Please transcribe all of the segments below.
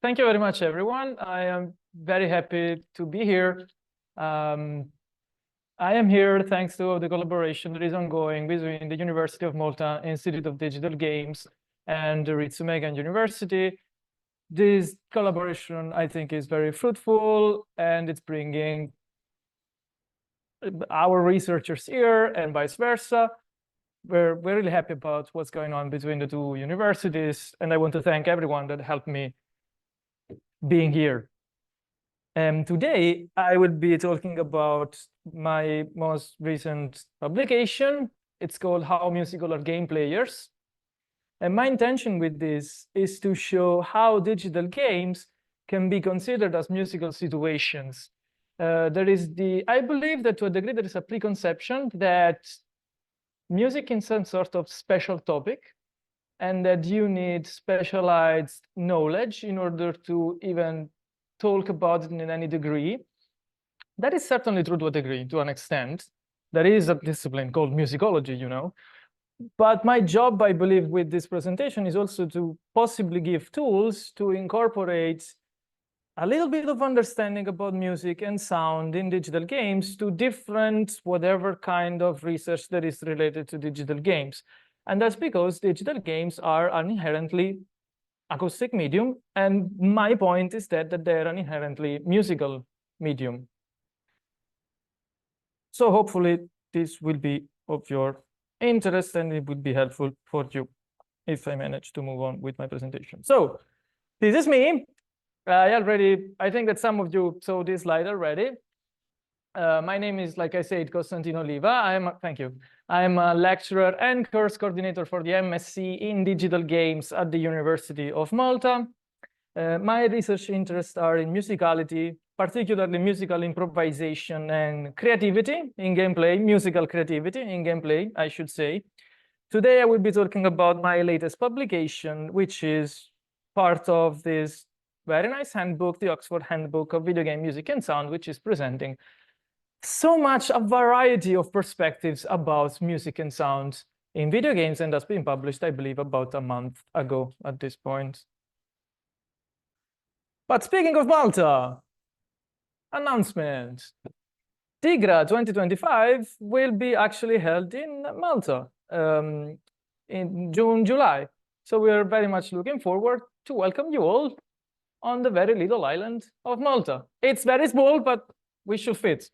Thank you very much, everyone. I am very happy to be here. I am here thanks to the collaboration that is ongoing between the University of Malta Institute of Digital Games and the Ritsumegan University. This collaboration, I think, is very fruitful, and it's bringing our researchers here and vice versa. We're really happy about what's going on between the two universities, and I want to thank everyone that helped me being here. Today, I will be talking about my most recent publication. It's called How Musical Are Game Players. And my intention with this is to show how digital games can be considered as musical situations. I believe that to a degree, there is a preconception that music is some sort of special topic, and that you need specialized knowledge in order to even talk about it in any degree. That is certainly true to a degree, to an extent. There is a discipline called musicology, you know. But my job, I believe, with this presentation is also to possibly give tools to incorporate a little bit of understanding about music and sound in digital games to different whatever kind of research that is related to digital games. And that's because digital games are an inherently acoustic medium, and my point is that they're an inherently musical medium. So hopefully this will be of your interest, and it would be helpful for you if I manage to move on with my presentation. So this is me. I think that some of you saw this slide already. My name is, like I said, Costantino Oliva. Thank you. I'm a lecturer and course coordinator for the MSc in Digital Games at the University of Malta. My research interests are in musicality, particularly musical improvisation and creativity in gameplay, musical creativity in gameplay, I should say. Today, I will be talking about my latest publication, which is part of this very nice handbook, the Oxford Handbook of Video Game Music and Sound, which is presenting so much a variety of perspectives about music and sound in video games, and that's been published, I believe, about a month ago at this point. But speaking of Malta, announcement. TIGRA 2025 will be actually held in Malta in June, July. So we are very much looking forward to welcome you all on the very little island of Malta. It's very small, but we should fit.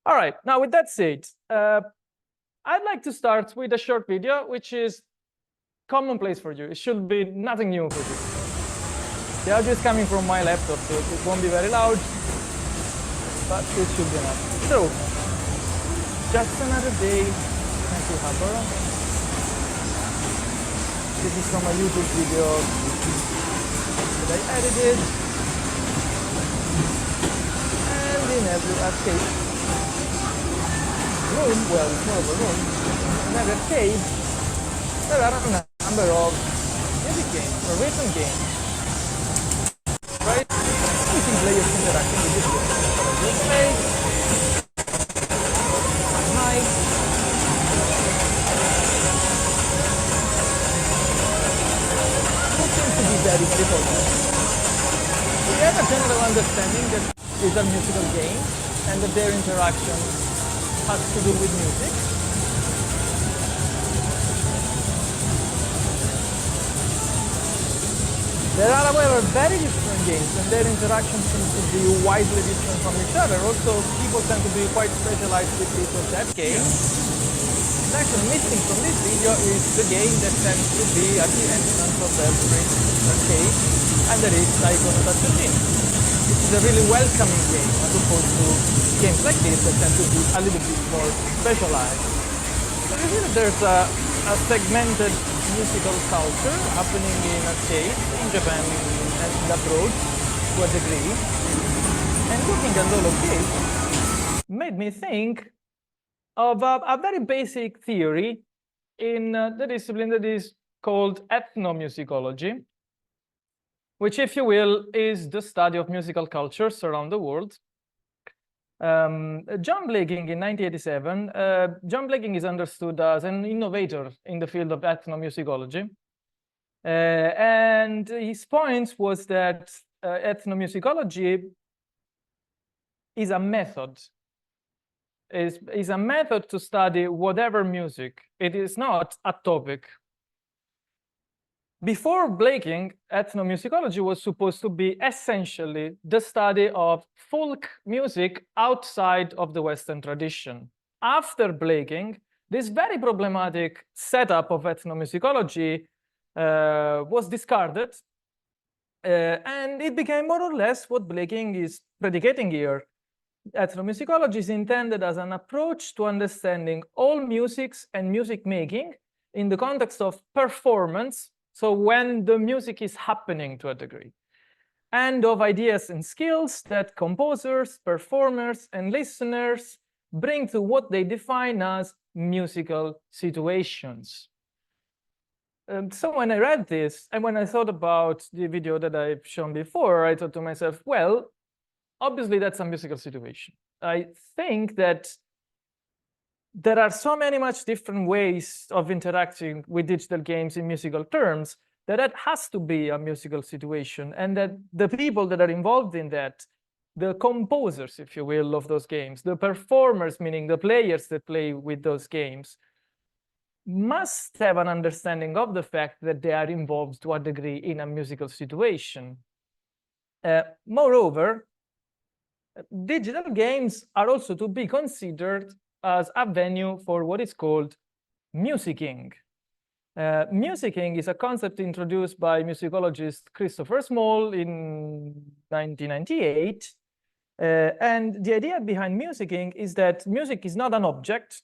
All right, now with that said, I'd like to start with a short video, which is commonplace for you. It should be nothing new for you. The audio is coming from my laptop, so it won't be very loud, but it should be enough. So, just another day. Thank you, Harper. This is from a YouTube video that I edited. And in every arcade room, well, it's more of a room, in every arcade, there are a number of music games or rhythm games, right? Keeping players interacting with this game. So play, night. It seems to be very simple. We have a general understanding that these are musical games and that their interaction has to do with music. There are, however, very different games, and their interactions seem to be widely different from each other. Also, people tend to be quite specialized with this or that game. And actually, missing from this video is the game that tends to be at the entrance of every arcade, and that is Costantino. This is a really welcoming game, as opposed to games like this that tend to be a little bit more specialized. So you see that there's a segmented musical culture happening in arcades in Japan and abroad to a degree. And looking at all of this made me think of a very basic theory in the discipline that is called ethnomusicology, which, if you will, is the study of musical cultures around the world. John Blaking in 1987, John Blaking is understood as an innovator in the field of ethnomusicology. And his point was that ethnomusicology is a method. Is a method to study whatever music. It is not a topic. Before Blaking, ethnomusicology was supposed to be essentially the study of folk music outside of the Western tradition. After Blaking, this very problematic setup of ethnomusicology was discarded, and it became more or less what Blaking is predicating here. Ethnomusicology is intended as an approach to understanding all musics and music making in the context of performance, so when the music is happening to a degree, and of ideas and skills that composers, performers, and listeners bring to what they define as musical situations. So when I read this, and when I thought about the video that I've shown before, I thought to myself, well, obviously that's a musical situation. I think that there are so many much different ways of interacting with digital games in musical terms that has to be a musical situation, and that the people that are involved in that, the composers, if you will, of those games, the performers, meaning the players that play with those games, must have an understanding of the fact that they are involved to a degree in a musical situation. Moreover, digital games are also to be considered as a venue for what is called musicking. Musicking is a concept introduced by musicologist Christopher Small in 1998. And the idea behind musicking is that music is not an object,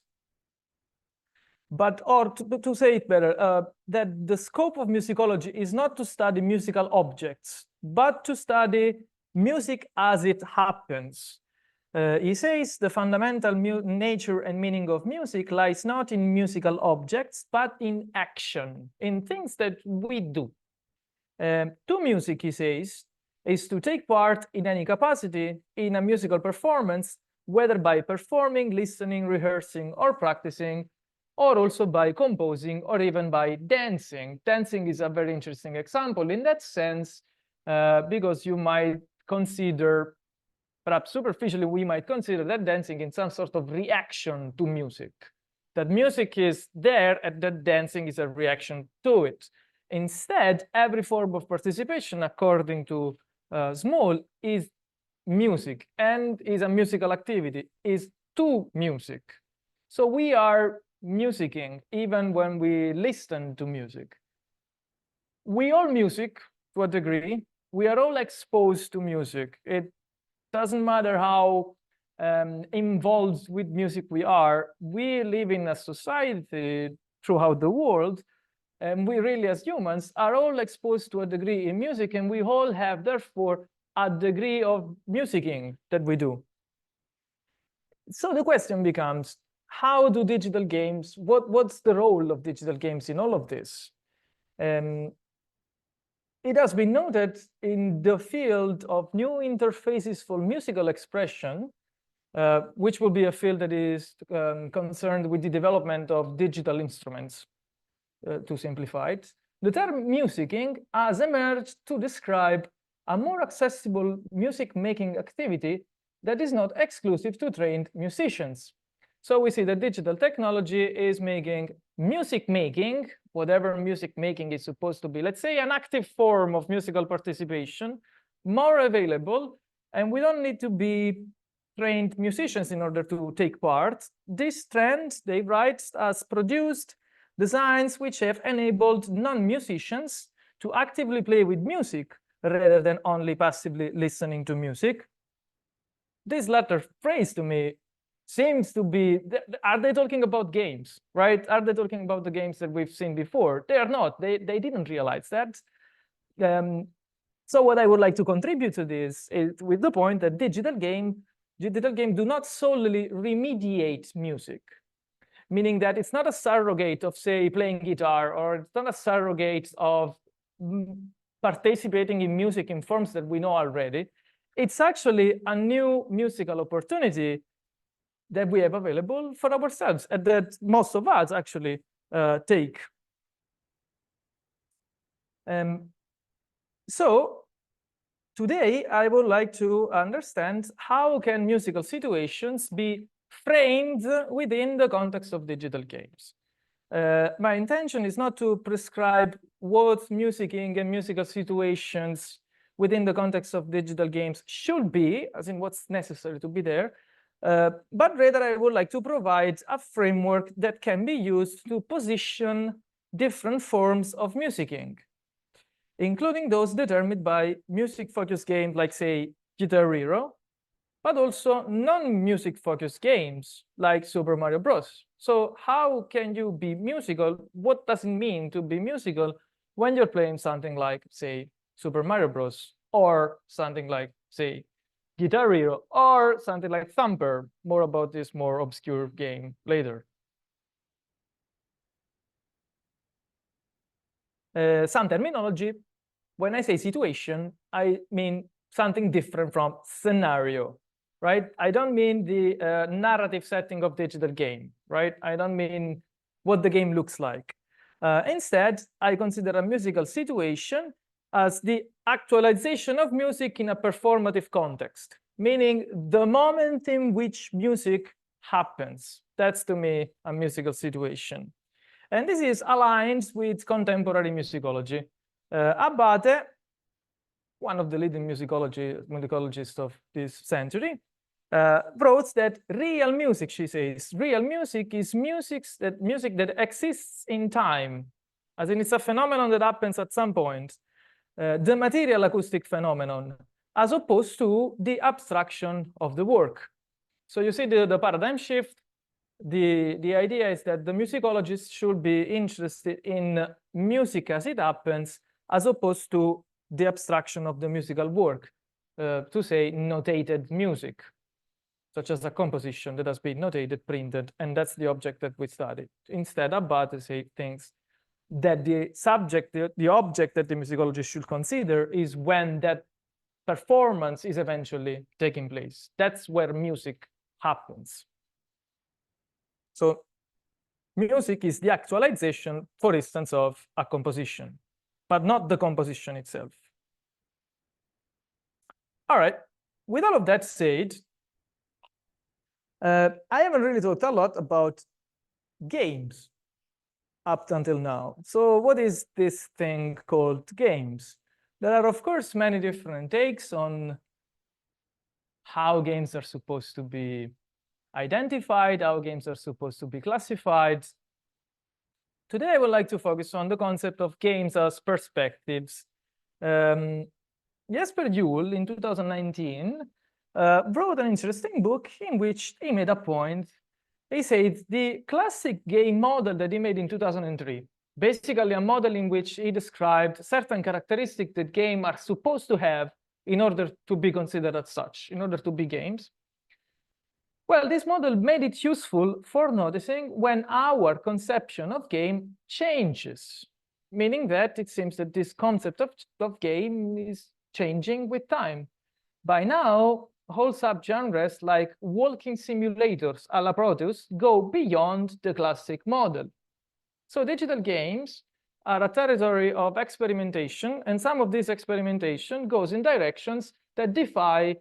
but, or to say it better, that the scope of musicology is not to study musical objects, but to study music as it happens. He says the fundamental nature and meaning of music lies not in musical objects, but in action, in things that we do. To music, he says, is to take part in any capacity in a musical performance, whether by performing, listening, rehearsing, or practicing, or also by composing, or even by dancing. Dancing is a very interesting example in that sense, because you might consider, perhaps superficially, we might consider that dancing in some sort of reaction to music. That music is there and that dancing is a reaction to it. Instead, every form of participation, according to Small, is music and is a musical activity, is to music. So we are musicking even when we listen to music. We all music to a degree. We are all exposed to music. It doesn't matter how involved with music we are. We live in a society throughout the world, and we really, as humans, are all exposed to a degree in music, and we all have, therefore, a degree of musicking that we do. So the question becomes, how do digital games, what's the role of digital games in all of this? It has been noted in the field of new interfaces for musical expression, which will be a field that is concerned with the development of digital instruments, to simplify it. The term musicking has emerged to describe a more accessible music-making activity that is not exclusive to trained musicians. So we see that digital technology is making music making, whatever music making is supposed to be, let's say an active form of musical participation, more available, and we don't need to be trained musicians in order to take part. This trend, they write, has produced designs which have enabled non-musicians to actively play with music rather than only passively listening to music. This latter phrase to me seems to be, are they talking about games, right? Are they talking about the games that we've seen before? They are not. They didn't realize that. So what I would like to contribute to this is with the point that digital games do not solely remediate music, meaning that it's not a surrogate of, say, playing guitar, or it's not a surrogate of participating in music in forms that we know already. It's actually a new musical opportunity that we have available for ourselves, and that most of us actually take. So today, I would like to understand how can musical situations be framed within the context of digital games. My intention is not to prescribe what musicking and musical situations within the context of digital games should be, as in what's necessary to be there, but rather I would like to provide a framework that can be used to position different forms of musicking, including those determined by music-focused games like, say, Guitar Hero, but also non-music focused games like Super Mario Bros. So how can you be musical? What does it mean to be musical when you're playing something like, say, Super Mario Bros. Or something like, say, Guitar Hero, or something like Thumper? More about this more obscure game later. Some terminology. When I say situation, I mean something different from scenario, right? I don't mean the narrative setting of digital game, right? I don't mean what the game looks like. Instead, I consider a musical situation as the actualization of music in a performative context, meaning the moment in which music happens. That's, to me, a musical situation. And this is aligned with contemporary musicology. Abate, one of the leading musicologists of this century, wrote that real music, she says, real music is music that exists in time, as in it's a phenomenon that happens at some point, the material acoustic phenomenon, as opposed to the abstraction of the work. So you see the paradigm shift. The idea is that the musicologist should be interested in music as it happens, as opposed to the abstraction of the musical work, to say notated music, such as a composition that has been notated, printed, and that's the object that we study. Instead, Abate thinks that the subject, the object that the musicologist should consider is when that performance is eventually taking place. That's where music happens. So music is the actualization, for instance, of a composition, but not the composition itself. All right, with all of that said, I haven't really talked a lot about games up until now. So what is this thing called games? There are, of course, many different takes on how games are supposed to be identified, how games are supposed to be classified. Today, I would like to focus on the concept of games as perspectives. Jesper Juhl, in 2019, wrote an interesting book in which he made a point. He said the classic game model that he made in 2003, basically a model in which he described certain characteristics that games are supposed to have in order to be considered as such, in order to be games. Well, this model made it useful for noticing when our conception of game changes, meaning that it seems that this concept of game is changing with time. By now, whole subgenres like walking simulators a la Proteus go beyond the classic model. So digital games are a territory of experimentation, and some of this experimentation goes in directions that defy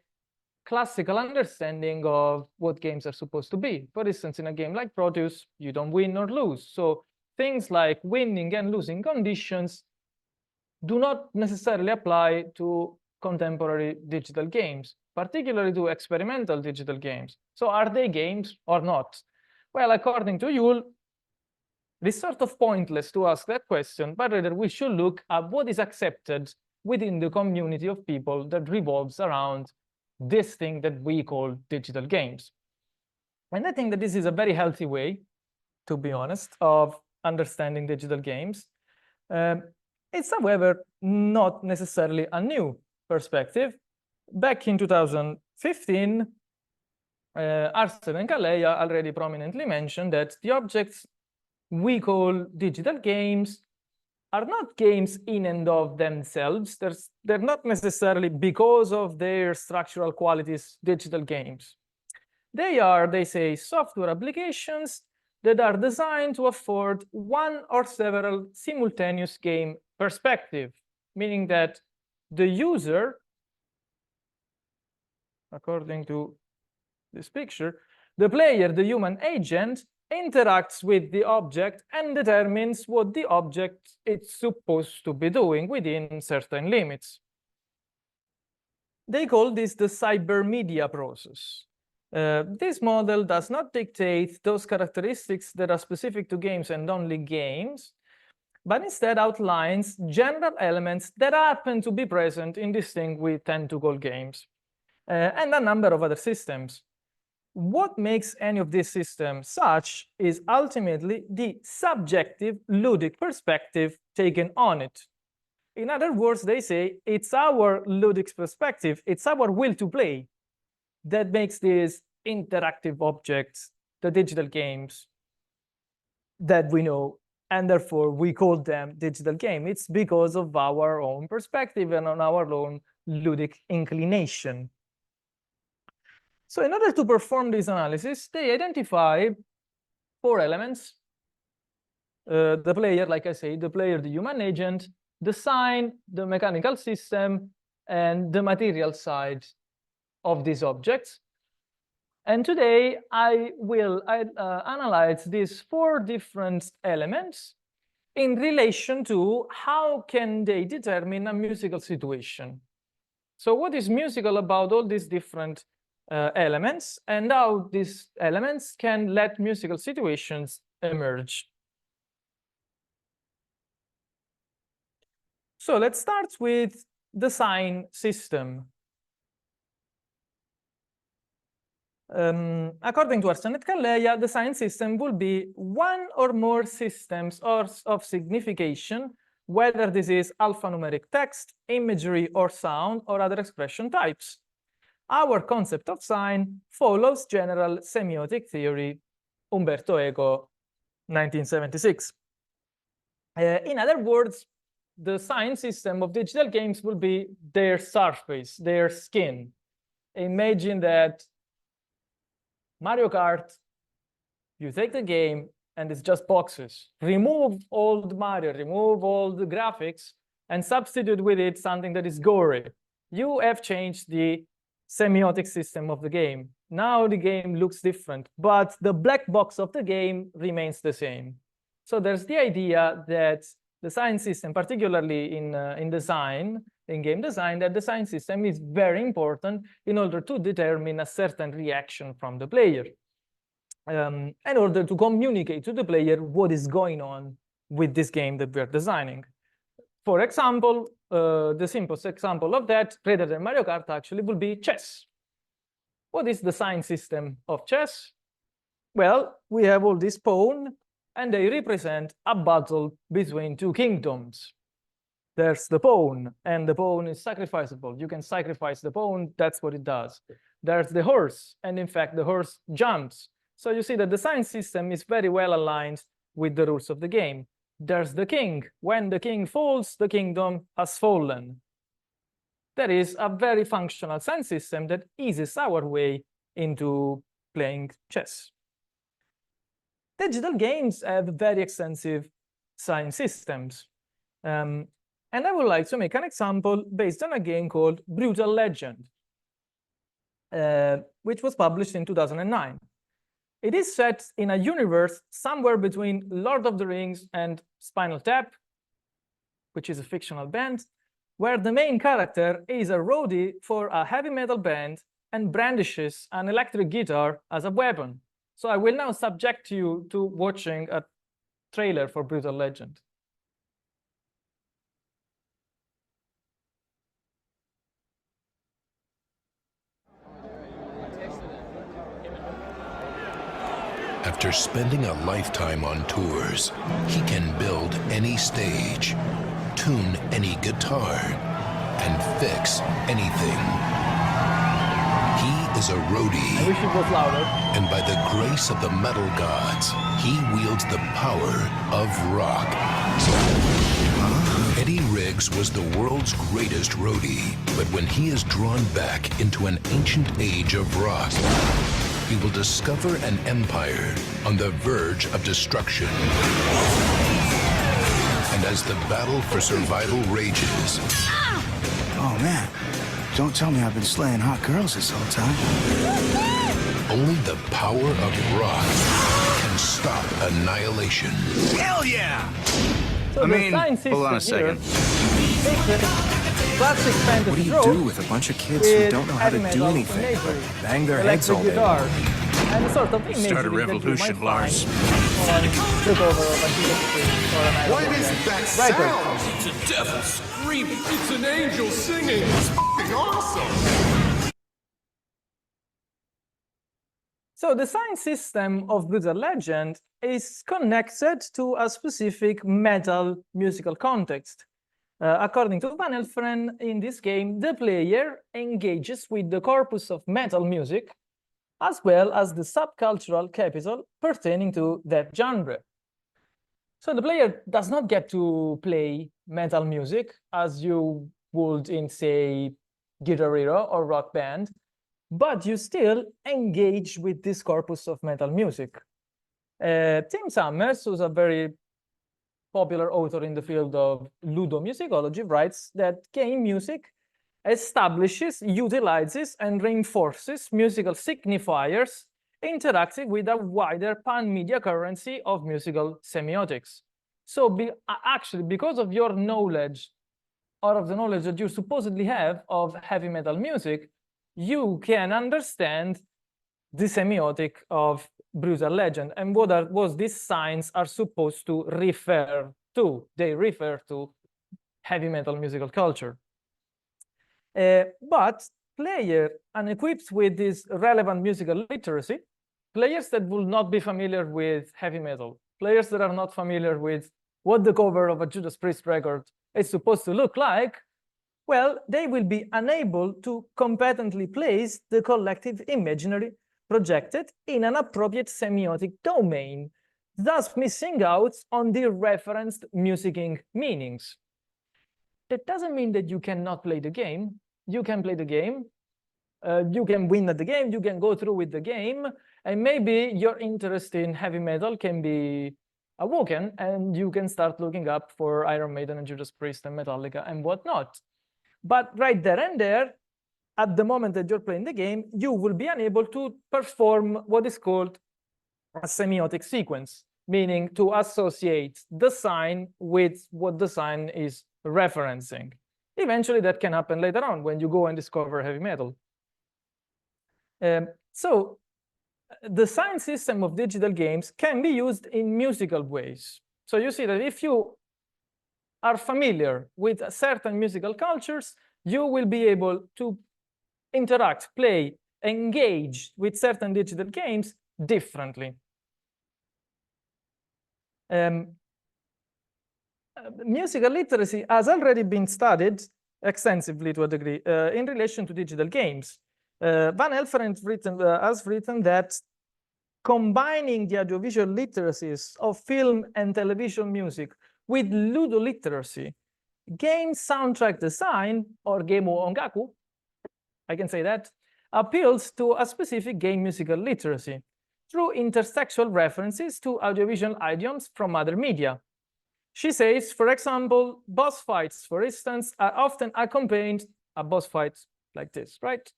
classical understanding of what games are supposed to be. For instance, in a game like Proteus, you don't win or lose. So things like winning and losing conditions do not necessarily apply to contemporary digital games, particularly to experimental digital games. So are they games or not? Well, according to Juhl, it's sort of pointless to ask that question, but rather we should look at what is accepted within the community of people that revolves around this thing that we call digital games. And I think that this is a very healthy way, to be honest, of understanding digital games. It's, however, not necessarily a new perspective. Back in 2015, Arsen and Kaleya already prominently mentioned that the objects we call digital games are not games in and of themselves. They're not necessarily, because of their structural qualities, digital games. They are, they say, software applications that are designed to afford one or several simultaneous game perspective, meaning that the user, according to this picture, the player, the human agent, interacts with the object and determines what the object is supposed to be doing within certain limits. They call this the cybermedia process. This model does not dictate those characteristics that are specific to games and only games, but instead outlines general elements that happen to be present in this thing we tend to call games, and a number of other systems. What makes any of these systems such is ultimately the subjective ludic perspective taken on it. In other words, they say it's our ludic perspective, it's our will to play that makes these interactive objects, the digital games that we know, and therefore we call them digital game. It's because of our own perspective and on our own ludic inclination. So in order to perform this analysis, they identify 4 elements. The player, like I say, the player, the human agent, the sign, the mechanical system, and the material side of these objects. And today I will analyze these 4 different elements in relation to how can they determine a musical situation. So what is musical about all these different elements, and how these elements can let musical situations emerge. So let's start with the sign system. According to Arsenet Calleja, the sign system will be one or more systems of signification, whether this is alphanumeric text, imagery, or sound, or other expression types. Our concept of sign follows general semiotic theory, Umberto Eco, 1976. In other words, the sign system of digital games will be their surface, their skin. Imagine that Mario Kart, you take the game and it's just boxes. Remove old Mario, remove all the graphics, and substitute with it something that is gory. You have changed the semiotic system of the game. Now the game looks different, but the black box of the game remains the same. So there's the idea that the sign system, particularly in design, in game design, that the sign system is very important in order to determine a certain reaction from the player, in order to communicate to the player what is going on with this game that we're designing. For example, the simplest example of that, rather than Mario Kart, actually will be chess. What is the sign system of chess? Well, we have all these pawns, and they represent a battle between 2 kingdoms. There's the pawn, and the pawn is sacrificable. You can sacrifice the pawn, that's what it does. There's the horse, and in fact, the horse jumps. So you see that the sign system is very well aligned with the rules of the game. There's the king. When the king falls, the kingdom has fallen. That is a very functional sign system that eases our way into playing chess. Digital games have very extensive sign systems. And I would like to make an example based on a game called Brutal Legend, which was published in 2009. It is set in a universe somewhere between Lord of the Rings and Spinal Tap, which is a fictional band, where the main character is a roadie for a heavy metal band and brandishes an electric guitar as a weapon. So I will now subject you to watching a trailer for Brutal Legend. After spending a lifetime on tours, he can build any stage, tune any guitar, and fix anything. He is a roadie. I wish it was louder. And by the grace of the metal gods, he wields the power of rock. Eddie Riggs was the world's greatest roadie, but when he is drawn back into an ancient age of rock, he will discover an empire on the verge of destruction. And as the battle for survival rages... Oh, man. Don't tell me I've been slaying hot girls this whole time. Only the power of rock can stop annihilation. Hell yeah! So hold on a second. Classic fantasy What do you trope do with a bunch of kids who don't know how to do anything but bang their heads all day long? And a sort of imagery Start a revolution, Lars. What is that sound? It's a devil screaming. It's an angel singing. It's f***ing awesome! So the sign system of Brutal Legend is connected to a specific metal musical context. According to Van Elfren, in this game, the player engages with the corpus of metal music, as well as the subcultural capital pertaining to that genre. So the player does not get to play metal music as you would in, say, Guitar Hero or Rock Band, but you still engage with this corpus of metal music. Tim Summers, who's a very popular author in the field of ludomusicology, writes that game music establishes, utilizes, and reinforces musical signifiers interacting with a wider pan-media currency of musical semiotics. So actually, because of your knowledge, or of the knowledge that you supposedly have of heavy metal music, you can understand the semiotic of Brutal Legend and what these signs are supposed to refer to. They refer to heavy metal musical culture. But player unequipped with this relevant musical literacy, players that will not be familiar with heavy metal, players that are not familiar with what the cover of a Judas Priest record is supposed to look like, well, they will be unable to competently place the collective imaginary projected in an appropriate semiotic domain, thus missing out on the referenced musicking meanings. That doesn't mean that you cannot play the game. You can play the game. You can win at the game. You can go through with the game. And maybe your interest in heavy metal can be awoken, and you can start looking up for Iron Maiden and Judas Priest and Metallica and whatnot. But right there and there, at the moment that you're playing the game, you will be unable to perform what is called a semiotic sequence, meaning to associate the sign with what the sign is referencing. Eventually, that can happen later on when you go and discover heavy metal. So the sign system of digital games can be used in musical ways. So you see that if you are familiar with certain musical cultures, you will be able to interact, play, engage with certain digital games differently. Musical literacy has already been studied extensively to a degree in relation to digital games. Van Elfren has written that combining the audiovisual literacies of film and television music with ludoliteracy, game soundtrack design, or game ongaku, I can say that, appeals to a specific game musical literacy through intertextual references to audiovisual idioms from other media. She says, for example, boss fights, for instance, are often accompanied a boss fight like this, right?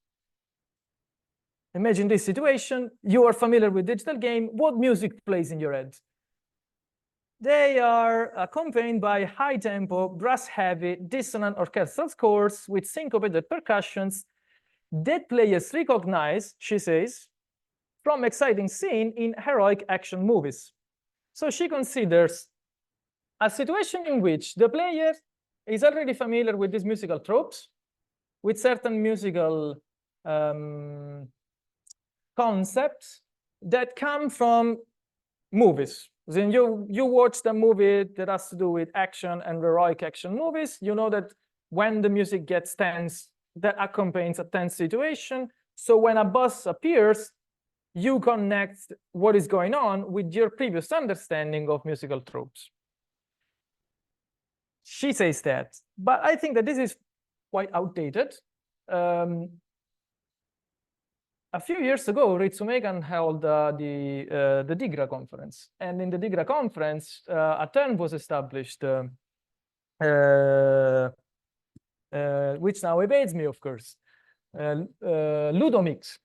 Imagine this situation. You are familiar with digital game. What music plays in your head? They are accompanied by high-tempo, brass-heavy, dissonant orchestral scores with syncopated percussions that players recognize, she says, from exciting scene in heroic action movies. So she considers a situation in which the player is already familiar with these musical tropes, with certain musical concepts that come from movies. Then you watch the movie that has to do with action and heroic action movies, you know that when the music gets tense, that accompanies a tense situation. So when a boss appears, you connect what is going on with your previous understanding of musical tropes. She says that, but I think that this is quite outdated. a few years ago, Ritsumegan held the DIGRA conference. And in the DIGRA conference, a term was established, which now evades me, of course, Ludomix.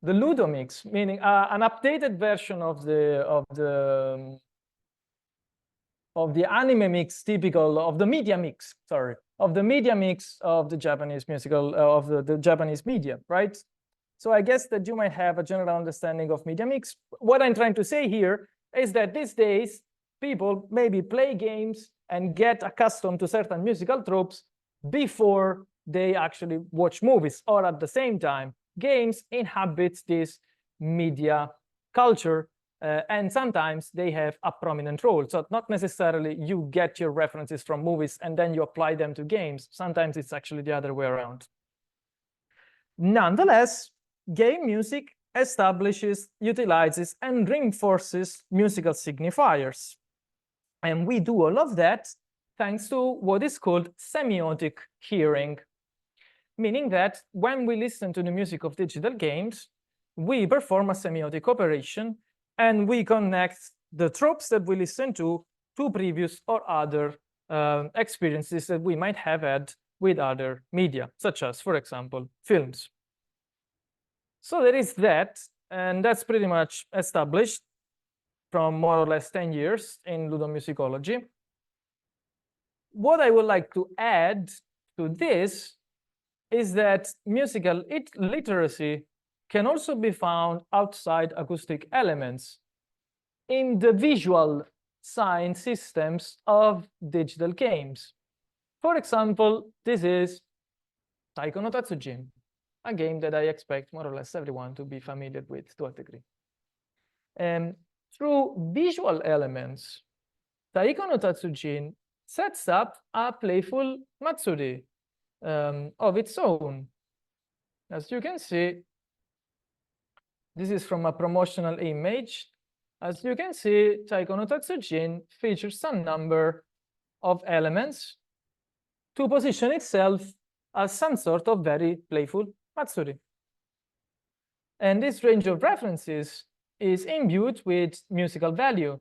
The Ludomix, meaning an updated version of the anime mix, typical of the media mix, sorry, of the media mix of the Japanese musical, of the Japanese media, right? So I guess that you might have a general understanding of media mix. What I'm trying to say here is that these days, people maybe play games and get accustomed to certain musical tropes before they actually watch movies, or at the same time, games inhabit this media culture, and sometimes they have a prominent role. So not necessarily you get your references from movies and then you apply them to games. Sometimes it's actually the other way around. Nonetheless, game music establishes, utilizes, and reinforces musical signifiers. And we do all of that thanks to what is called semiotic hearing, meaning that when we listen to the music of digital games, we perform a semiotic operation and we connect the tropes that we listen to previous or other experiences that we might have had with other media, such as, for example, films. So there is that, and that's pretty much established from more or less 10 years in ludomusicology. What I would like to add to this is that musical literacy can also be found outside acoustic elements in the visual sign systems of digital games. For example, this is Taiko no Tatsujin, a game that I expect more or less everyone to be familiar with to a degree. Through visual elements, Taiko no Tatsujin sets up a playful matsuri of its own. As you can see, this is from a promotional image. As you can see, Taiko no Tatsujin features some number of elements to position itself as some sort of very playful matsuri. And this range of references is imbued with musical value.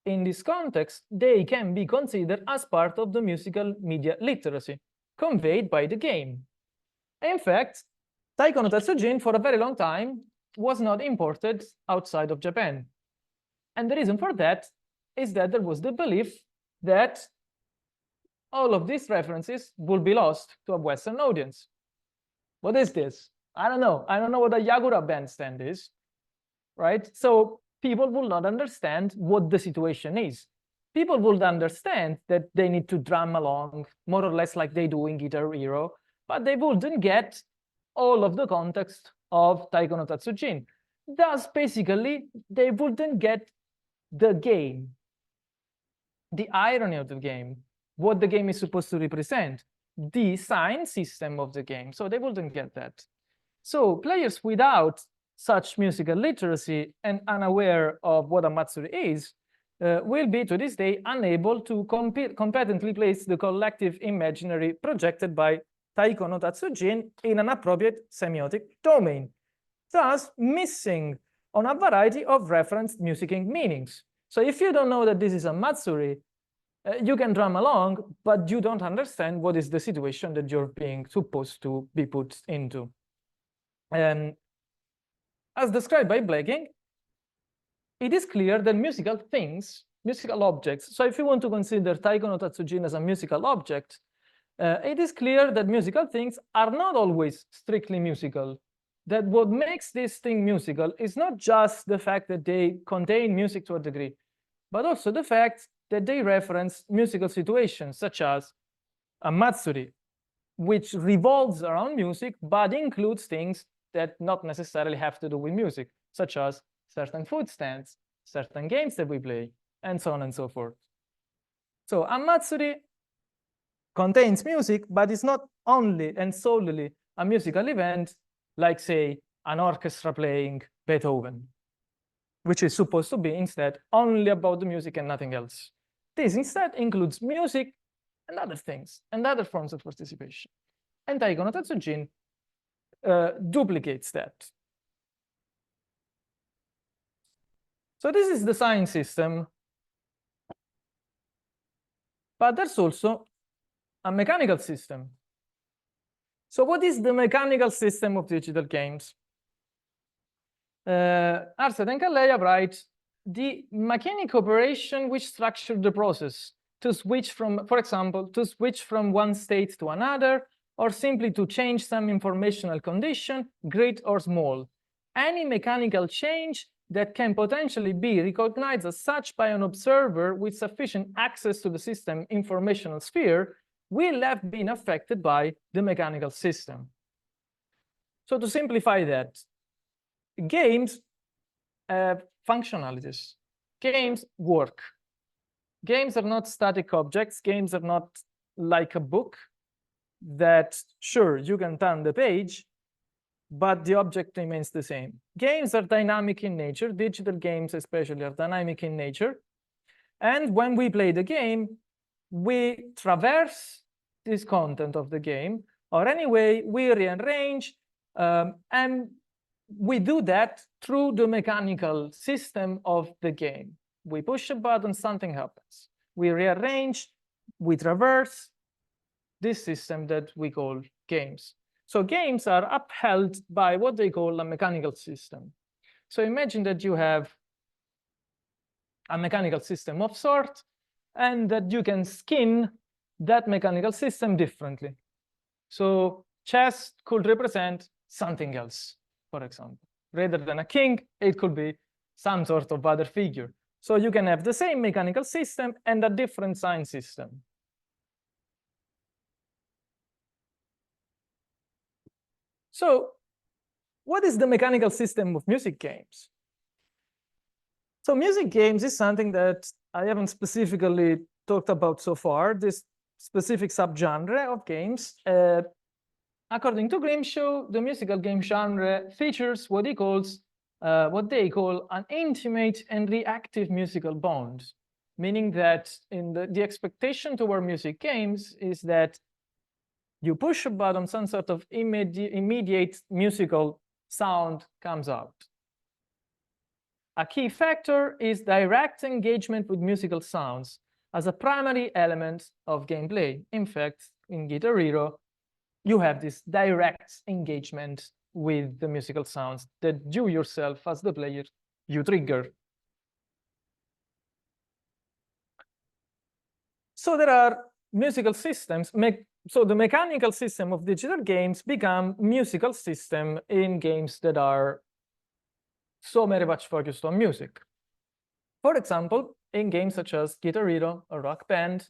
In this context, they can be considered as part of the musical media literacy conveyed by the game. In fact, Taiko no Tatsujin for a very long time was not imported outside of Japan. And the reason for that is that there was the belief that all of these references would be lost to a Western audience. What is this? I don't know. I don't know what a Yagura bandstand is, right? So people will not understand what the situation is. People would understand that they need to drum along, more or less like they do in Guitar Hero, but they wouldn't get all of the context of Taiko no Tatsujin. Thus, basically, they wouldn't get the game, the irony of the game, what the game is supposed to represent, the sign system of the game. So they wouldn't get that. So players without such musical literacy and unaware of what a matsuri is will be, to this day, unable to competently place the collective imaginary projected by Taiko no Tatsujin in an appropriate semiotic domain, thus missing on a variety of referenced musicking meanings. So if you don't know that this is a matsuri, you can drum along, but you don't understand what is the situation that you're being supposed to be put into. As described by Blakey, it is clear that musical things, musical objects, so if you want to consider Taiko no Tatsujin as a musical object, it is clear that musical things are not always strictly musical. That what makes this thing musical is not just the fact that they contain music to a degree, but also the fact that they reference musical situations, such as a matsuri, which revolves around music, but includes things that not necessarily have to do with music, such as certain food stands, certain games that we play, and so on and so forth. So a matsuri contains music, but it's not only and solely a musical event, like, say, an orchestra playing Beethoven, which is supposed to be instead only about the music and nothing else. This instead includes music and other things and other forms of participation. And Taiko no Tatsujin duplicates that. So this is the sign system. But there's also a mechanical system. So what is the mechanical system of digital games? Arset and Calleja write, the mechanic operation which structure the process to switch from, for example, to switch from one state to another, or simply to change some informational condition, great or small. Any mechanical change that can potentially be recognized as such by an observer with sufficient access to the system informational sphere will have been affected by the mechanical system. So to simplify that, games have functionalities. Games work. Games are not static objects. Games are not like a book that, sure, you can turn the page, but the object remains the same. Games are dynamic in nature. Digital games especially are dynamic in nature. And when we play the game, we traverse this content of the game, or anyway, we rearrange, and we do that through the mechanical system of the game. We push a button, something happens. We rearrange, we traverse this system that we call games. So games are upheld by what they call a mechanical system. So imagine that you have a mechanical system of sort, and that you can skin that mechanical system differently. So chess could represent something else, for example. Rather than a king, it could be some sort of other figure. So you can have the same mechanical system and a different sign system. So what is the mechanical system of music games? So music games is something that I haven't specifically talked about so far, this specific subgenre of games. According to Grimshaw, the musical game genre features what they call an intimate and reactive musical bond, meaning that in the expectation toward music games is that you push a button, some sort of immediate musical sound comes out. A key factor is direct engagement with musical sounds as a primary element of gameplay. In fact, in Guitar Hero, you have this direct engagement with the musical sounds that you yourself, as the player, you trigger. So there are musical systems. So the mechanical system of digital games become musical system in games that are so very much focused on music. For example, in games such as Guitar Hero or Rock Band,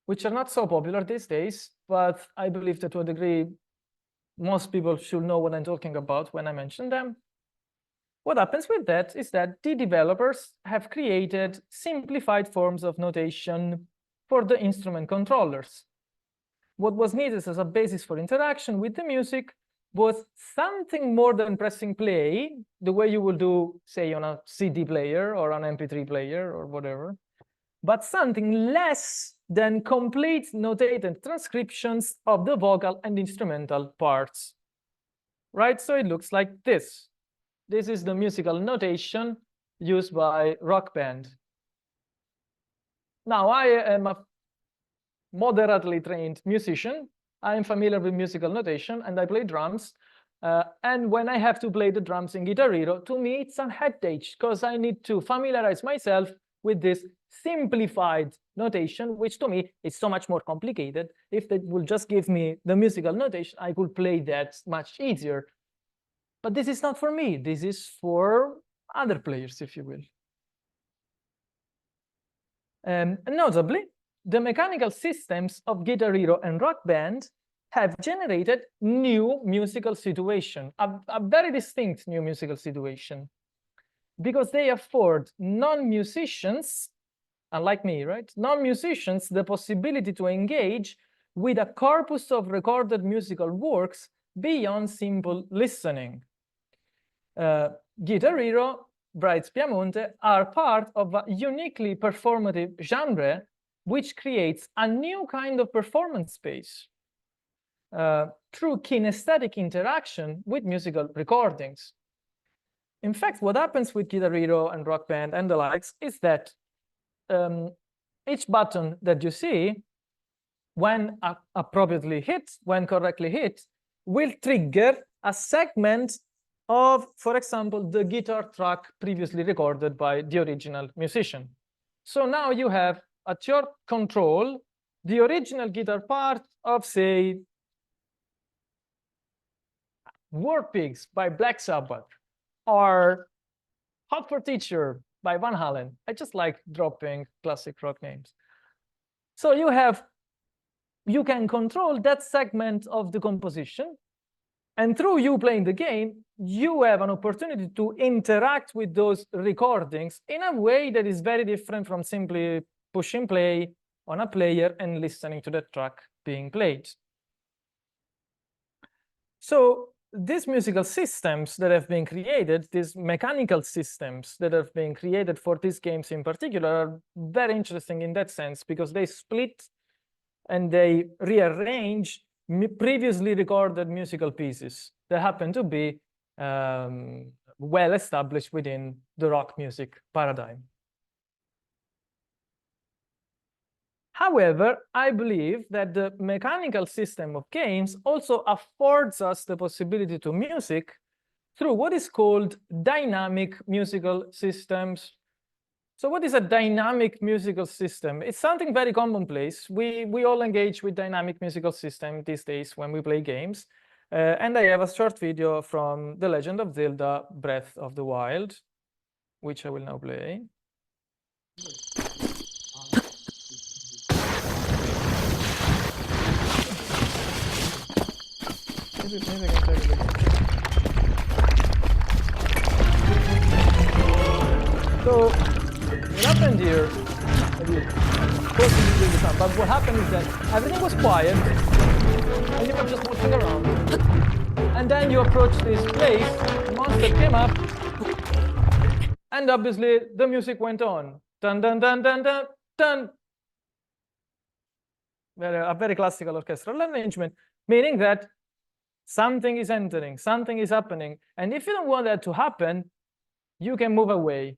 which are not so popular these days, but I believe that to a degree, most people should know what I'm talking about when I mention them. What happens with that is that the developers have created simplified forms of notation for the instrument controllers. What was needed as a basis for interaction with the music was something more than pressing play, the way you will do, say, on a CD player or an MP3 player or whatever, but something less than complete notated transcriptions of the vocal and instrumental parts. Right? So it looks like this. This is the musical notation used by Rock Band. Now, I am a moderately trained musician. I'm familiar with musical notation, and I play drums. And when I have to play the drums in Guitar Hero, to me, it's a headache because I need to familiarize myself with this simplified notation, which to me is so much more complicated. If they will just give me the musical notation, I could play that much easier. But this is not for me. This is for other players, if you will. Notably, the mechanical systems of Guitar Hero and Rock Band have generated new musical situation, a very distinct new musical situation, because they afford non-musicians, unlike me, right? Non-musicians the possibility to engage with a corpus of recorded musical works beyond simple listening. Guitar Hero, writes Piamonte, are part of a uniquely performative genre which creates a new kind of performance space through kinesthetic interaction with musical recordings. In fact, what happens with Guitar Hero and Rock Band and the likes is that each button that you see, when appropriately hit, when correctly hit, will trigger a segment of, for example, the guitar track previously recorded by the original musician. So now you have at your control the original guitar part of, say, War Pigs by Black Sabbath, or Hot for Teacher by Van Halen. I just like dropping classic rock names. So you can control that segment of the composition, and through you playing the game, you have an opportunity to interact with those recordings in a way that is very different from simply pushing play on a player and listening to the track being played. So these musical systems that have been created, these mechanical systems that have been created for these games in particular, are very interesting in that sense, because they split and they rearrange previously recorded musical pieces that happen to be well established within the rock music paradigm. However, I believe that the mechanical system of games also affords us the possibility to music through what is called dynamic musical systems. So what is a dynamic musical system? It's something very commonplace. We all engage with dynamic musical system these days when we play games. And I have a short video from The Legend of Zelda: Breath of the Wild, which I will now play. Maybe I can tell you. So what happened here, but what happened is that everything was quiet and you were just walking around, and then you approached this place, the monster came up, and obviously the music went on. Dun dun dun dun dun dun. A very classical orchestral arrangement, meaning that something is entering, something is happening, and if you don't want that to happen, you can move away.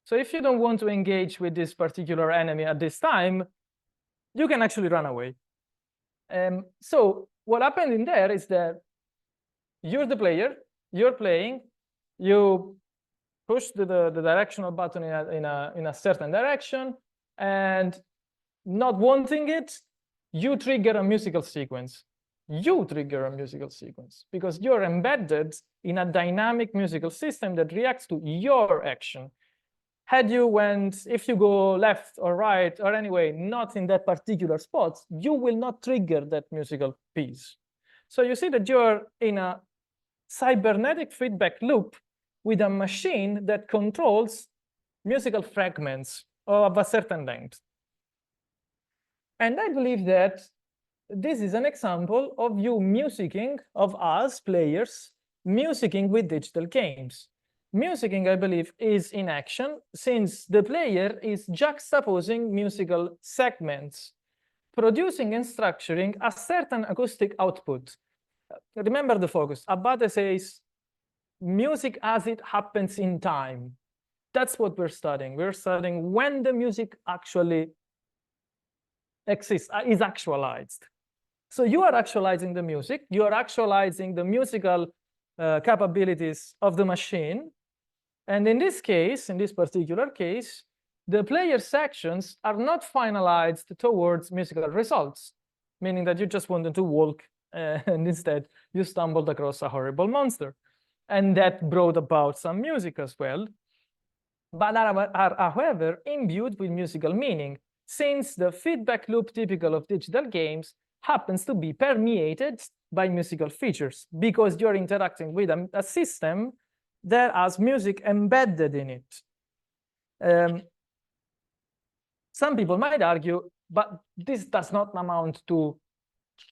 So if you don't want to engage with this particular enemy at this time, you can actually run away. So what happened in there is that you're the player, you're playing, you push the directional button in a certain direction, and not wanting it, you trigger a musical sequence. You trigger a musical sequence because you're embedded in a dynamic musical system that reacts to your action. If you go left or right, or anyway, not in that particular spot, you will not trigger that musical piece. So you see that you're in a cybernetic feedback loop with a machine that controls musical fragments of a certain length. And I believe that this is an example of you musicking, of us players, musicking with digital games. Musicking, I believe, is in action since the player is juxtaposing musical segments, producing and structuring a certain acoustic output. Remember the focus. Abate says, music as it happens in time. That's what we're studying. We're studying when the music actually exists, is actualized. So you are actualizing the music. You are actualizing the musical capabilities of the machine. And in this case, in this particular case, the player sections are not finalized towards musical results, meaning that you just wanted to walk and instead you stumbled across a horrible monster. And that brought about some music as well, but are however imbued with musical meaning, since the feedback loop typical of digital games happens to be permeated by musical features, because you're interacting with a system that has music embedded in it. Some people might argue, but this does not amount to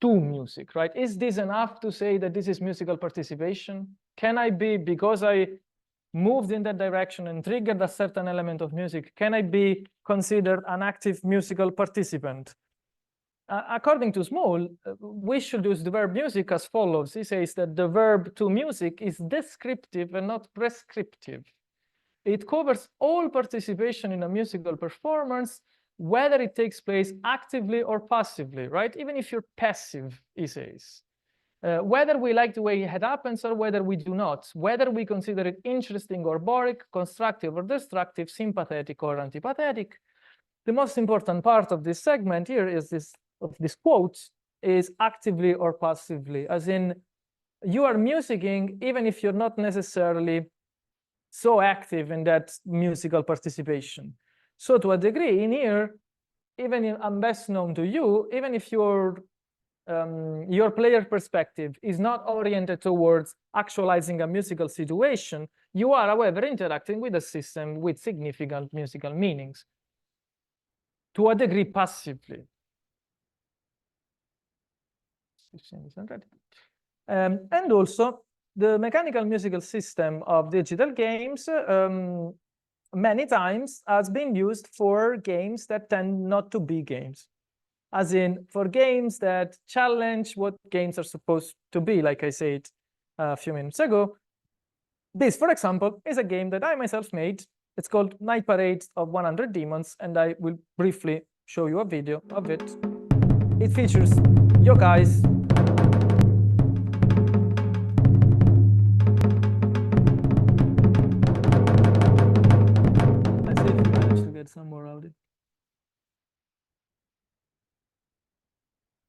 music, right? Is this enough to say that this is musical participation? Can I be, because I moved in that direction and triggered a certain element of music, can I be considered an active musical participant? according to Small, we should use the verb music as follows. He says that the verb to music is descriptive and not prescriptive. It covers all participation in a musical performance, whether it takes place actively or passively, right? Even if you're passive, he says. Whether we like the way it happens or whether we do not, whether we consider it interesting or boring, constructive or destructive, sympathetic or antipathetic. The most important part of this segment here is this quote is actively or passively, as in you are musicking even if you're not necessarily so active in that musical participation. So to a degree in here, even if I'm best known to you, even if your player perspective is not oriented towards actualizing a musical situation, you are, however, interacting with a system with significant musical meanings, to a degree passively. And also, the mechanical musical system of digital games many times has been used for games that tend not to be games. As in, for games that challenge what games are supposed to be, like I said a few minutes ago. This, for example, is a game that I myself made. It's called Night Parade of 100 Demons, and I will briefly show you a video of it. It features yokais. Let's see if we manage to get some more audio.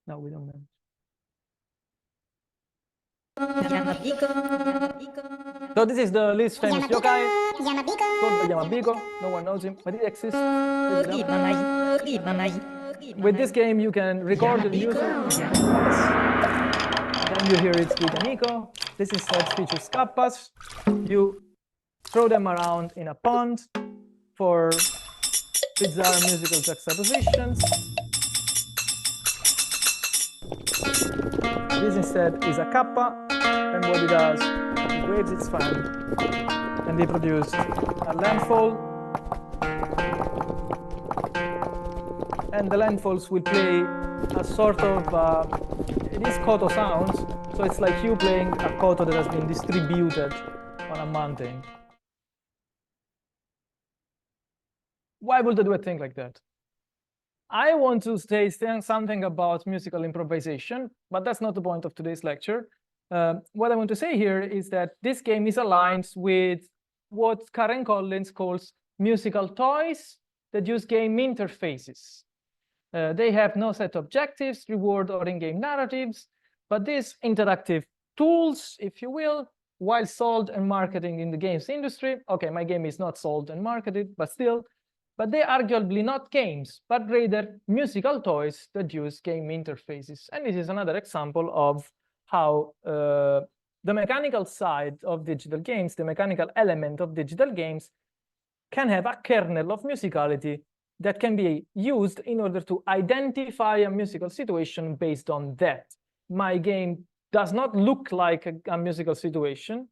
No, we don't manage. So this is the least famous yokai called the Yamabiko. No one knows him, but he exists. With this game, you can record the music. Then you hear it with Yamiko. This instead features kappas. You throw them around in a pond for bizarre musical juxtapositions. This instead is a kappa, and what it does, it waves its fan, and they produce a landfall, and the landfalls will play a sort of, it is koto sounds, so it's like you playing a koto that has been distributed on a mountain. Why would they do a thing like that? I want to say something about musical improvisation, but that's not the point of today's lecture. What I want to say here is that this game is aligned with what Karen Collins calls musical toys that use game interfaces. They have no set objectives, reward, or in-game narratives, but these interactive tools, if you will, while sold and marketing in the games industry. Okay, my game is not sold and marketed, but still. But they're arguably not games, but rather musical toys that use game interfaces. And this is another example of how the mechanical side of digital games, the mechanical element of digital games, can have a kernel of musicality that can be used in order to identify a musical situation based on that. My game does not look like a musical situation.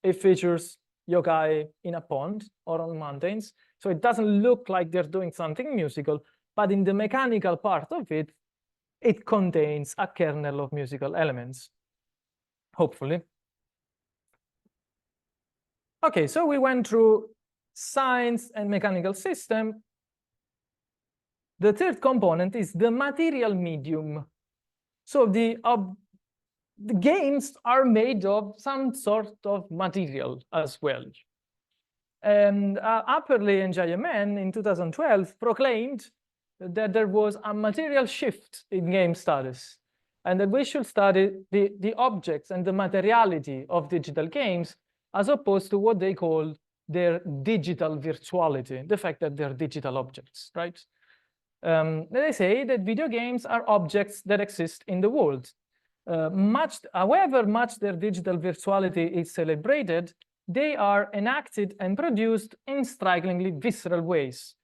It features yokai in a pond or on mountains. So it doesn't look like they're doing something musical, but in the mechanical part of it, it contains a kernel of musical elements, hopefully. Okay, so we went through science and mechanical system. The third component is the material medium. So the games are made of some sort of material as well. And Apperley and JMN in 2012 proclaimed that there was a material shift in game studies, and that we should study the objects and the materiality of digital games as opposed to what they call their digital virtuality, the fact that they're digital objects, right? They say that video games are objects that exist in the world. However much their digital virtuality is celebrated, they are enacted and produced in strikingly visceral ways.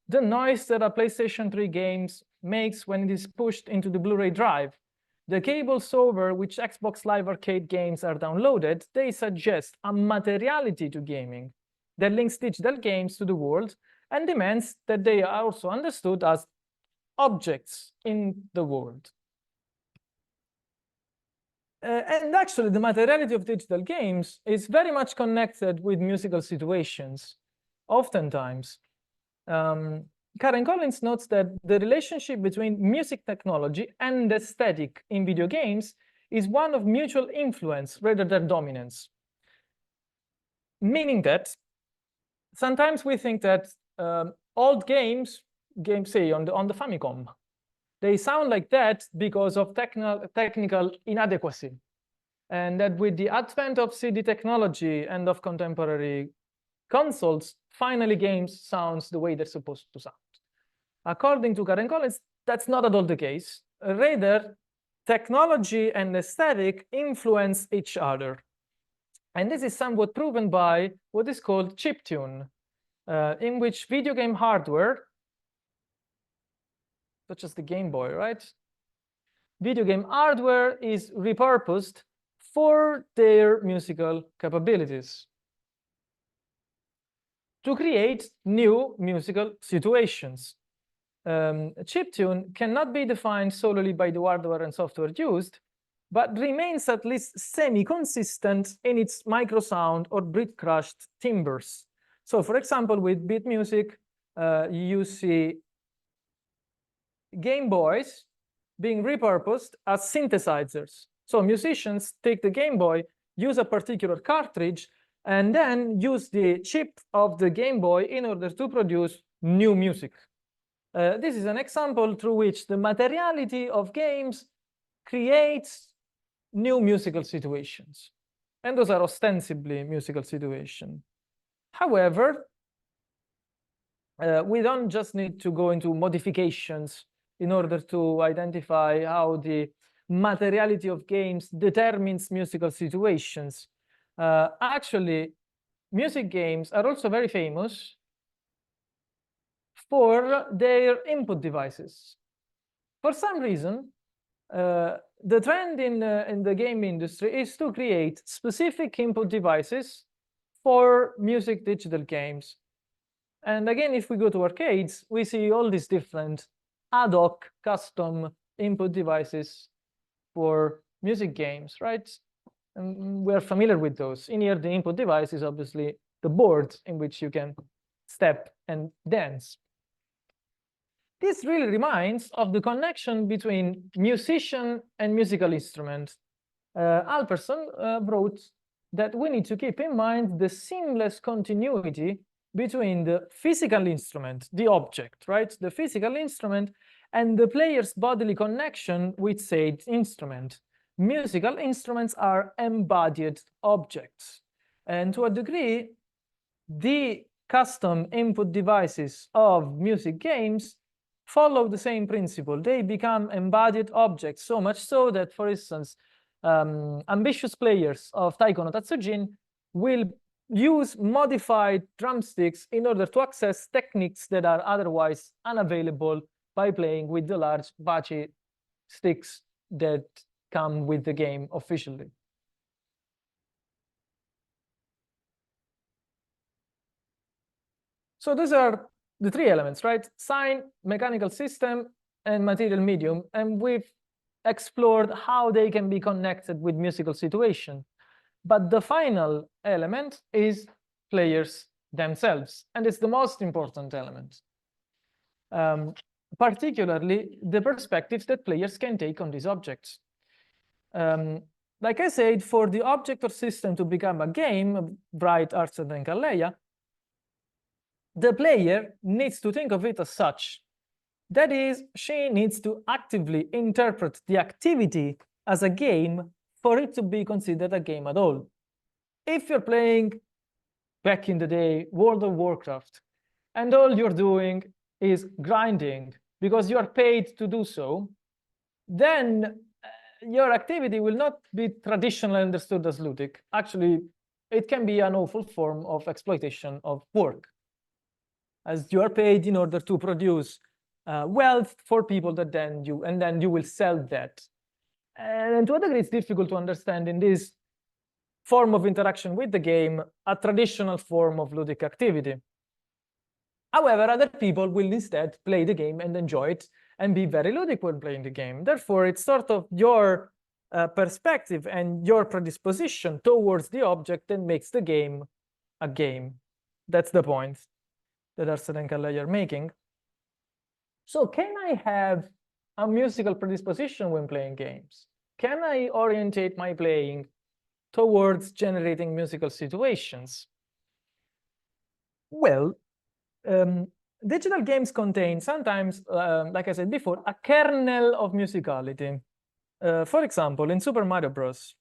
The noise that a PlayStation 3 game makes when it is pushed into the Blu-ray drive, the cables over which Xbox Live Arcade games are downloaded, they suggest a materiality to gaming that links digital games to the world and demands that they are also understood as objects in the world. And actually, the materiality of digital games is very much connected with musical situations, oftentimes. Karen Collins notes that the relationship between music technology and aesthetic in video games is one of mutual influence rather than dominance. Meaning that sometimes we think that old games say on the Famicom, they sound like that because of technical inadequacy. And that with the advent of CD technology and of contemporary consoles, finally games sounds the way they're supposed to sound. According to Karen Collins, that's not at all the case. Rather, technology and aesthetic influence each other. And this is somewhat proven by what is called chiptune, in which video game hardware, such as the Game Boy, right? Video game hardware is repurposed for their musical capabilities to create new musical situations. Chiptune cannot be defined solely by the hardware and software used, but remains at least semi-consistent in its microsound or bit-crushed timbres. So, for example, with beat music, you see Game Boys being repurposed as synthesizers. So musicians take the Game Boy, use a particular cartridge, and then use the chip of the Game Boy in order to produce new music. This is an example through which the materiality of games creates new musical situations. And those are ostensibly musical situations. However, we don't just need to go into modifications in order to identify how the materiality of games determines musical situations. Actually, music games are also very famous for their input devices. For some reason, the trend in the game industry is to create specific input devices for music digital games. And again, if we go to arcades, we see all these different ad hoc custom input devices for music games, right? And we're familiar with those. In here, the input device is obviously the board in which you can step and dance. This really reminds of the connection between musician and musical instrument. Alperson wrote that we need to keep in mind the seamless continuity between the physical instrument, the object, right? The physical instrument and the player's bodily connection with said instrument. Musical instruments are embodied objects. And to a degree, the custom input devices of music games follow the same principle. They become embodied objects, so much so that, for instance, ambitious players of Taiko no Tatsujin will use modified drumsticks in order to access techniques that are otherwise unavailable by playing with the large bachi sticks that come with the game officially. So those are the three elements, right? Sign, mechanical system, and material medium. And we've explored how they can be connected with musical situation. But the final element is players themselves. And it's the most important element. Particularly the perspectives that players can take on these objects. Like I said, for the object or system to become a game, Bright, Arthur, and Kalleia, the player needs to think of it as such. That is, she needs to actively interpret the activity as a game for it to be considered a game at all. If you're playing, back in the day, World of Warcraft, and all you're doing is grinding because you are paid to do so, then your activity will not be traditionally understood as ludic. Actually, it can be an awful form of exploitation of work, as you are paid in order to produce wealth for people that then you will sell that. And to a degree, it's difficult to understand in this form of interaction with the game a traditional form of ludic activity. However, other people will instead play the game and enjoy it and be very ludic when playing the game. Therefore, it's sort of your perspective and your predisposition towards the object that makes the game a game. That's the point that Arsene and Kalle are making. So can I have a musical predisposition when playing games? Can I orientate my playing towards generating musical situations? Well, digital games contain sometimes, like I said before, a kernel of musicality. For example, in Super Mario Bros.,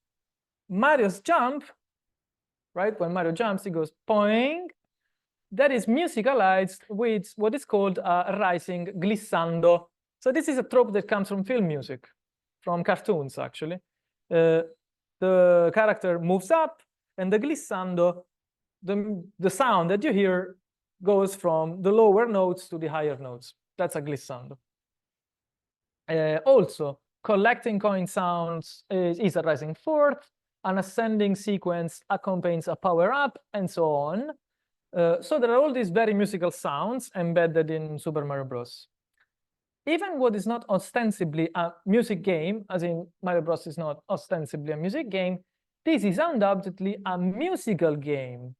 Mario's jump, right? When Mario jumps, he goes poing. That is musicalized with what is called a rising glissando. So this is a trope that comes from film music, from cartoons, actually. The character moves up, and the glissando, the sound that you hear goes from the lower notes to the higher notes. That's a glissando. Also, collecting coin sounds is a rising fourth. An ascending sequence accompanies a power up, and so on. So there are all these very musical sounds embedded in Super Mario Bros. Even what is not ostensibly a music game, as in Mario Bros. Is not ostensibly a music game, this is undoubtedly a musical game,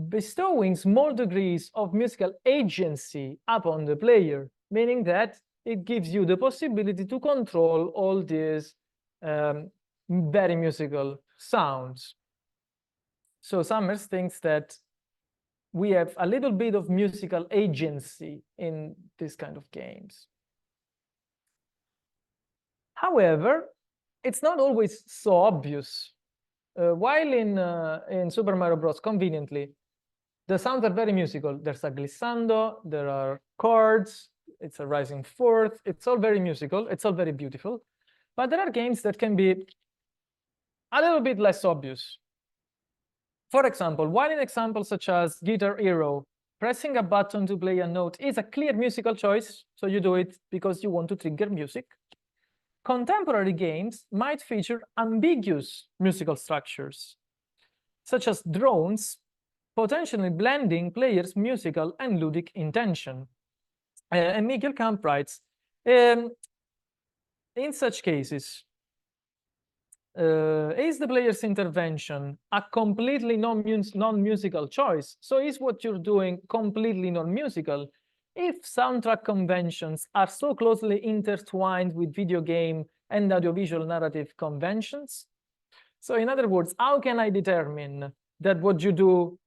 bestowing small degrees of musical agency upon the player, meaning that it gives you the possibility to control all these very musical sounds. So Summers thinks that we have a little bit of musical agency in this kind of games. However, it's not always so obvious. While in Super Mario Bros. Conveniently, the sounds are very musical. There's a glissando, there are chords, it's a rising fourth, it's all very musical, it's all very beautiful. But there are games that can be a little bit less obvious. For example, while in examples such as Guitar Hero, pressing a button to play a note is a clear musical choice, so you do it because you want to trigger music, contemporary games might feature ambiguous musical structures, such as drones, potentially blending players' musical and ludic intention. And Miguel Camp writes, in such cases, is the player's intervention a completely non-musical choice? So is what you're doing completely non-musical? If soundtrack conventions are so closely intertwined with video game and audiovisual narrative conventions? So in other words, how can I determine that what you do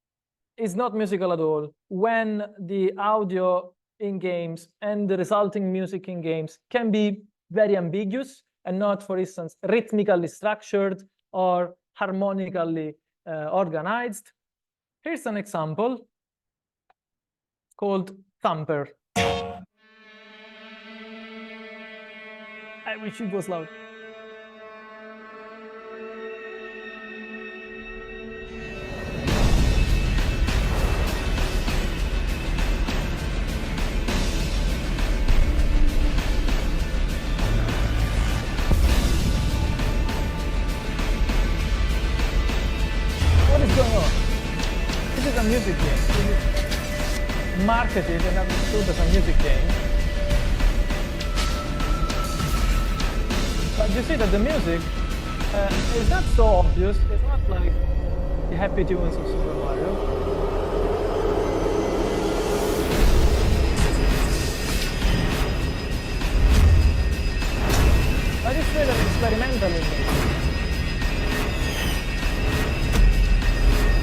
is not musical at all when the audio in games and the resulting music in games can be very ambiguous and not, for instance, rhythmically structured or harmonically organized? Here's an example called Thumper. I wish it was loud. What is going on? This is a music game. Marketed and understood as a music game. But you see that the music is not so obvious. It's not like the happy tunes of Super Mario. But it's really experimental in nature.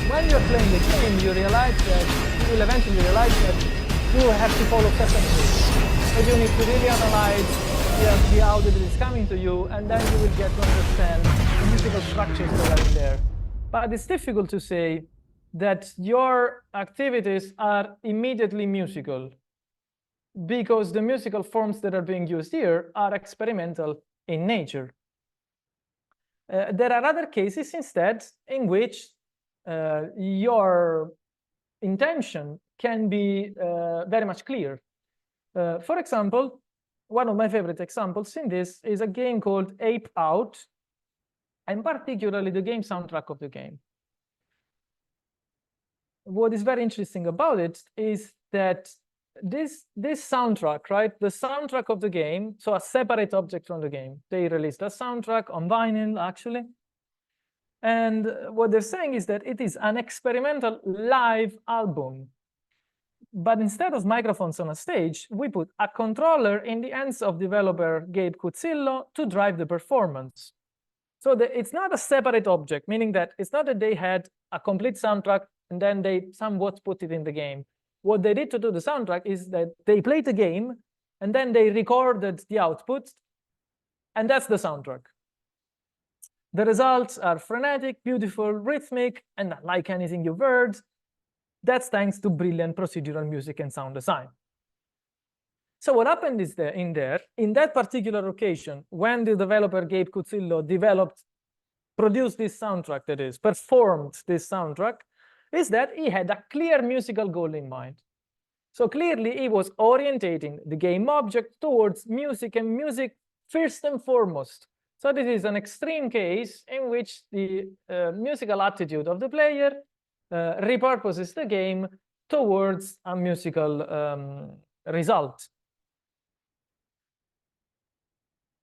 When you're playing the game, you realize that you will eventually realize that you have to follow certain rules. But you need to really analyze the audio that is coming to you, and then you will get to understand the musical structures that are in there. But it's difficult to say that your activities are immediately musical, because the musical forms that are being used here are experimental in nature. There are other cases instead in which your intention can be very much clear. For example, one of my favorite examples in this is a game called Ape Out, and particularly the game soundtrack of the game. What is very interesting about it is that this soundtrack, right? The soundtrack of the game, so a separate object from the game. They released a soundtrack on vinyl, actually. And what they're saying is that it is an experimental live album. But instead of microphones on a stage, we put a controller in the hands of developer Gabe Cuzzillo to drive the performance. So it's not a separate object, meaning that it's not that they had a complete soundtrack and then they somewhat put it in the game. What they did to do the soundtrack is that they played the game and then they recorded the output, and that's the soundtrack. The results are frenetic, beautiful, rhythmic, and like anything you've heard. That's thanks to brilliant procedural music and sound design. So what happened is that in that particular occasion, when the developer Gabe Cuzzillo produced this soundtrack, that is, performed this soundtrack, is that he had a clear musical goal in mind. So clearly he was orientating the game object towards music, and music first and foremost. So this is an extreme case in which the musical attitude of the player repurposes the game towards a musical result.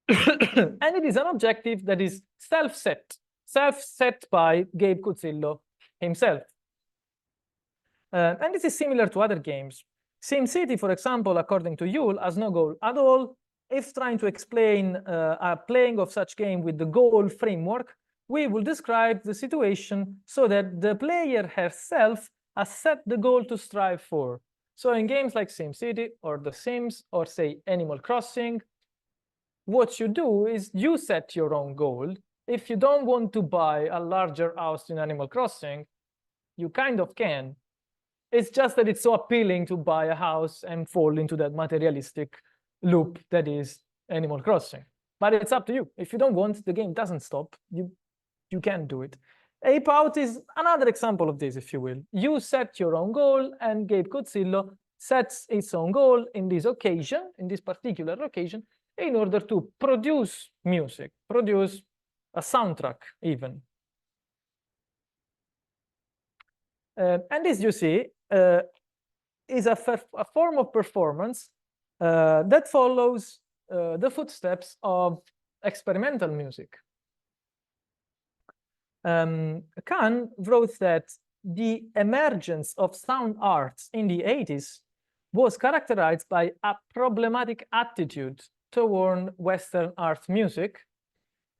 And it is an objective that is self-set by Gabe Cuzzillo himself. And this is similar to other games. SimCity, for example, according to Yule, has no goal at all. If trying to explain a playing of such game with the goal framework, we will describe the situation so that the player herself has set the goal to strive for. So in games like SimCity or The Sims or say Animal Crossing, what you do is you set your own goal. If you don't want to buy a larger house in Animal Crossing, you kind of can. It's just that it's so appealing to buy a house and fall into that materialistic loop that is Animal Crossing. But it's up to you. If you don't want, the game doesn't stop. You can do it. Ape Out is another example of this, if you will. You set your own goal, and Gabe Cuzzillo sets its own goal in this occasion, in this particular occasion, in order to produce music, produce a soundtrack even. And this, you see, is a form of performance that follows the footsteps of experimental music. Khan wrote that the emergence of sound arts in the 80s was characterized by a problematic attitude toward Western art music.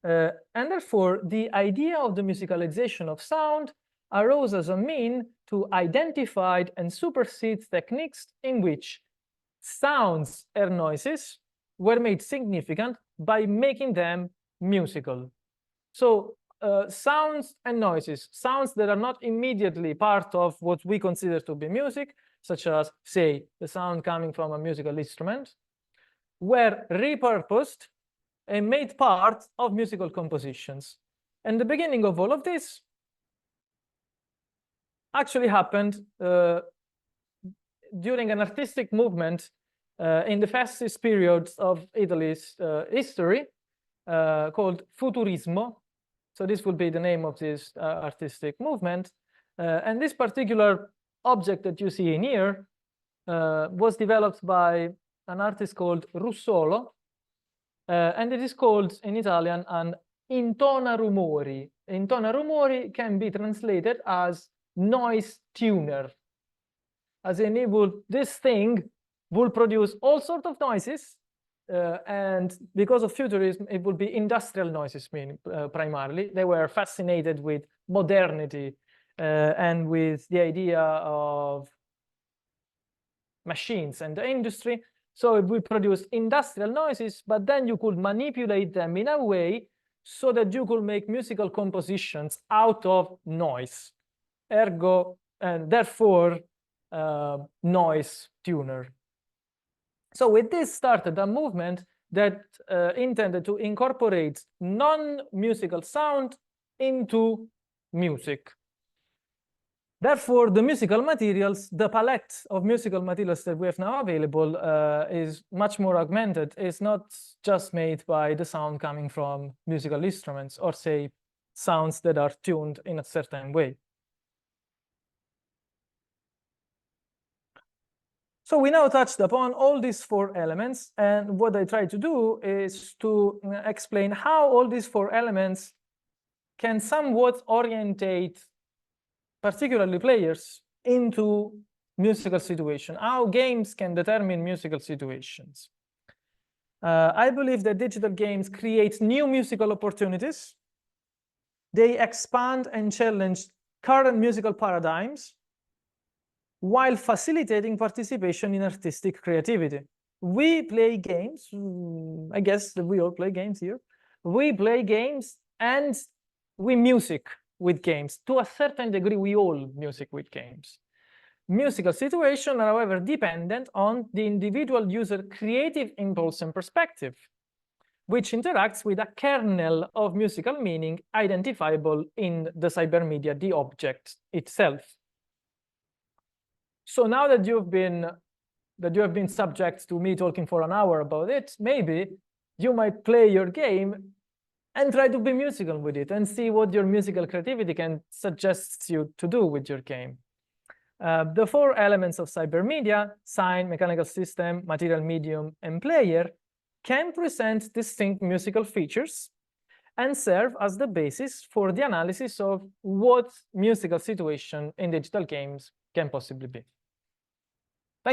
And therefore, the idea of the musicalization of sound arose as a mean to identify and supersede techniques in which sounds or noises were made significant by making them musical. So sounds and noises, sounds that are not immediately part of what we consider to be music, such as, say, the sound coming from a musical instrument, were repurposed and made part of musical compositions. And the beginning of all of this actually happened during an artistic movement in the fastest periods of Italy's history called Futurismo. So this will be the name of this artistic movement. And this particular object that you see in here was developed by an artist called Russolo. And it is called in Italian an intona rumori. Intona rumori can be translated as noise tuner. As in, this thing will produce all sorts of noises, and because of futurism, it will be industrial noises primarily. They were fascinated with modernity and with the idea of machines and the industry. So it will produce industrial noises, but then you could manipulate them in a way so that you could make musical compositions out of noise. Ergo, and therefore, noise tuner. So with this started a movement that intended to incorporate non-musical sound into music. Therefore, the musical materials, the palette of musical materials that we have now available is much more augmented. It's not just made by the sound coming from musical instruments or, say, sounds that are tuned in a certain way. So we now touched upon all these four elements, and what I try to do is to explain how all these four elements can somewhat orientate particularly players into musical situation, how games can determine musical situations. I believe that digital games create new musical opportunities. They expand and challenge current musical paradigms while facilitating participation in artistic creativity. We play games, I guess that we all play games here. We play games and we music with games. To a certain degree, we all music with games. Musical situations are, however, dependent on the individual user creative impulse and perspective, which interacts with a kernel of musical meaning identifiable in the cybermedia, the object itself. So now that you have been subject to me talking for an hour about it, maybe you might play your game and try to be musical with it and see what your musical creativity can suggest you to do with your game. The four elements of cybermedia, sign, mechanical system, material medium, and player, can present distinct musical features and serve as the basis for the analysis of what musical situation in digital games can possibly be.